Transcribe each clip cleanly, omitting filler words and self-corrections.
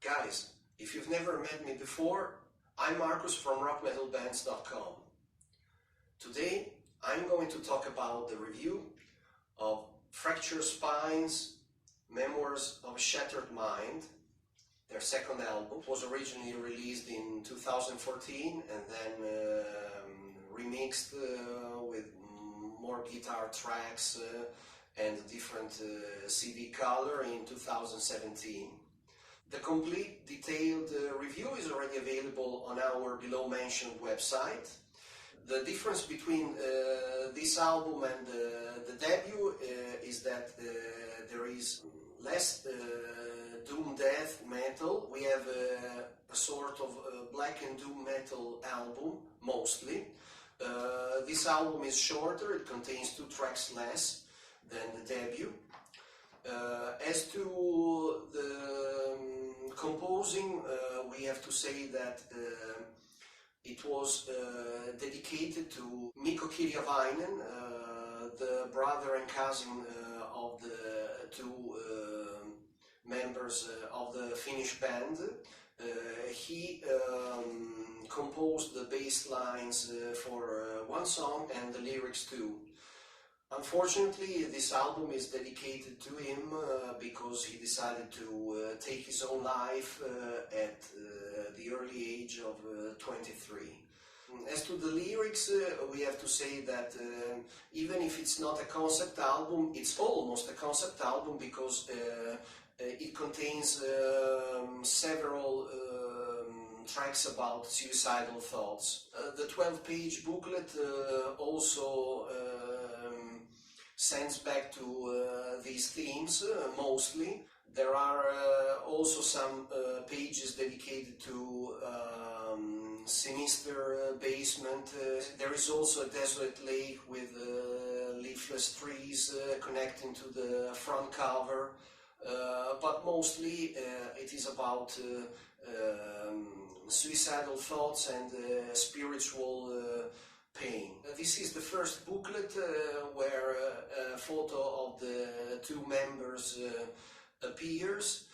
Guys, if you've never met me before, I'm Markus from ROCKMETALBANDS.com. Today I'm going to talk about the review of Fractured Spine's Memoirs of a Shattered Mind. Their second album was originally released in 2014 and then remixed with more guitar tracks and different CD color in 2017. The complete detailed review is already available on our below mentioned website. The difference between this album and the debut is that there is less doom death metal. We have a sort of black and doom metal album, mostly. This album is shorter, it contains 2 tracks less than the debut. As to the composing, we have to say that it was dedicated to Mikko Kirjavainen, the brother and cousin of the 2 members of the Finnish band. He composed the bass lines for 1 song and the lyrics too. Unfortunately, this album is dedicated to him because he decided to take his own life at the early age of 23. As to the lyrics, we have to say that even if it's not a concept album, it's almost a concept album because it contains several tracks about suicidal thoughts. The 12-page booklet also sends back to these themes, mostly. There are also some pages dedicated to sinister basement. There is also a desolate lake with leafless trees connecting to the front cover, but mostly it is about suicidal thoughts and spiritual pain. This is the first booklet where a photo of the 2 members appears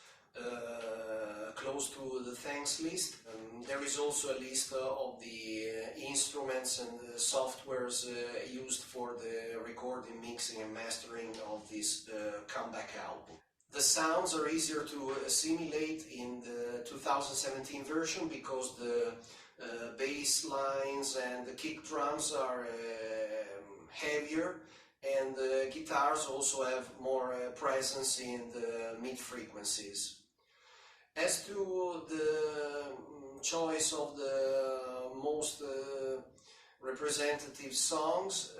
close to the thanks list. There is also a list of the instruments and the softwares used for the recording, mixing and mastering of this comeback album. The sounds are easier to assimilate in the 2017 version because the bass lines and the kick drums are heavier, and the guitars also have more presence in the mid frequencies. As to the choice of the most representative songs,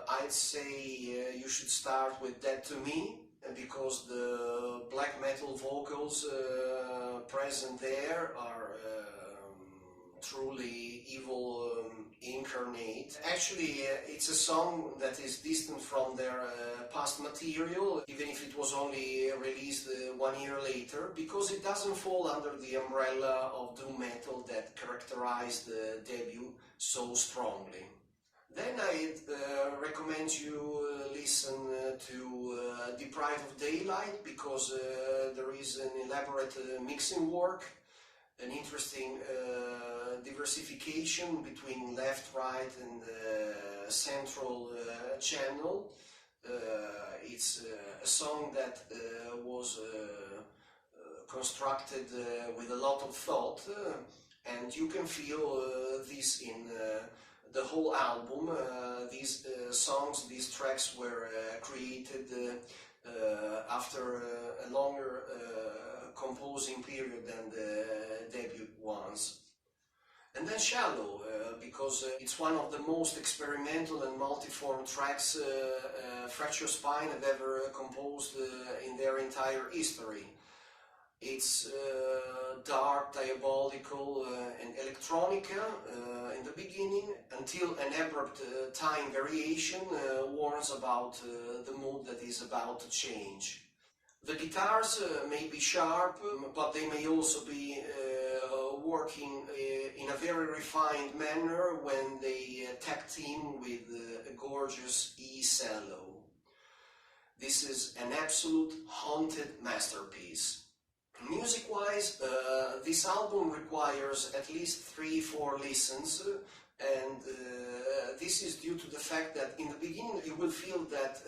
I'd say you should start with Dead to Me, because the black metal vocals present there are truly evil incarnate. Actually, it's a song that is distant from their past material, even if it was only released 1 year later, because it doesn't fall under the umbrella of doom metal that characterized the debut so strongly. Then I recommend you listen to Deprived of Daylight, because there is an elaborate mixing work, an interesting diversification between left, right and central channel. It's a song that was constructed with a lot of thought, and you can feel this in the whole album. These songs, these tracks were created after a longer composing period than the debut ones. And then Shallow, because it's one of the most experimental and multiform tracks Fractured Spine have ever composed in their entire history. It's dark, diabolical and electronica in the beginning, until an abrupt time variation warns about the mood that is about to change. The guitars may be sharp, but they may also be working in a very refined manner when they tag team with a gorgeous e-cello. This is an absolute haunted masterpiece. Music-wise, this album requires at least 3-4 listens, and this is due to the fact that in the beginning you will feel that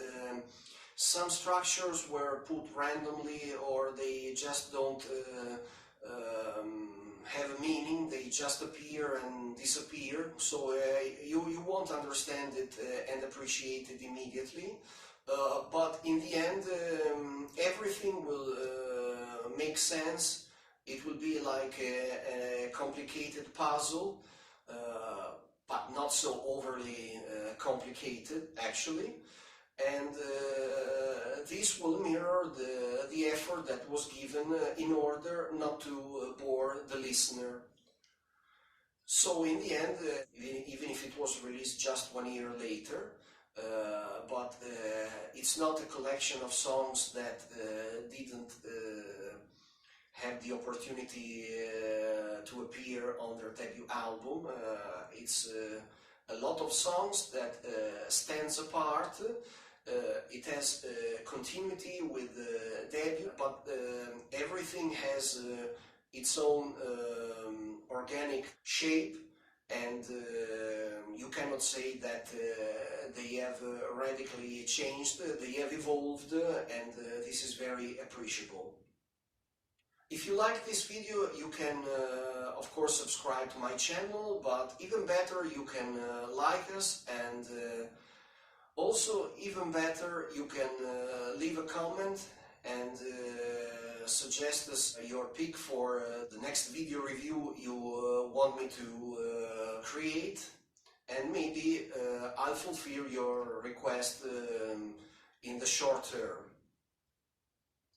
some structures were put randomly, or they just don't have a meaning, they just appear and disappear, so you won't understand it and appreciate it immediately. But in the end, everything will make sense. It will be like a complicated puzzle, but not so overly complicated, actually. And this will mirror the effort that was given in order not to bore the listener. So in the end, even if it was released just 1 year later, but it's not a collection of songs that didn't have the opportunity to appear on their debut album. It's a lot of songs that stands apart. It has continuity with the debut, but everything has its own organic shape, and you cannot say that they have radically changed. They have evolved, and this is very appreciable. If you like this video, you can of course subscribe to my channel, but even better, you can like us, and also even better, you can leave a comment and suggest us your pick for the next video review you want me to create, and maybe I'll fulfill your request in the short term.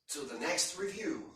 Till the next review.